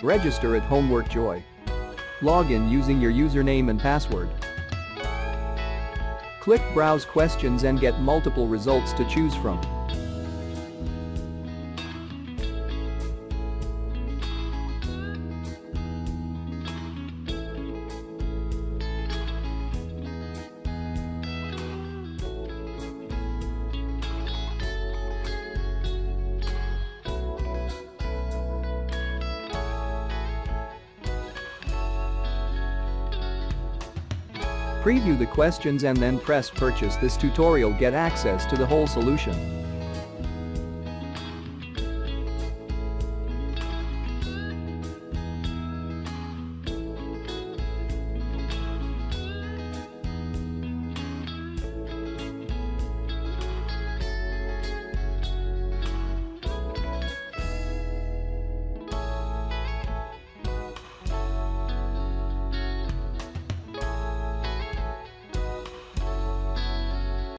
Register at Homework Joy. Log in using your username and password. Click Browse Questions and get multiple results to choose from. Preview the questions and then press Purchase. This tutorial get access to the whole solution.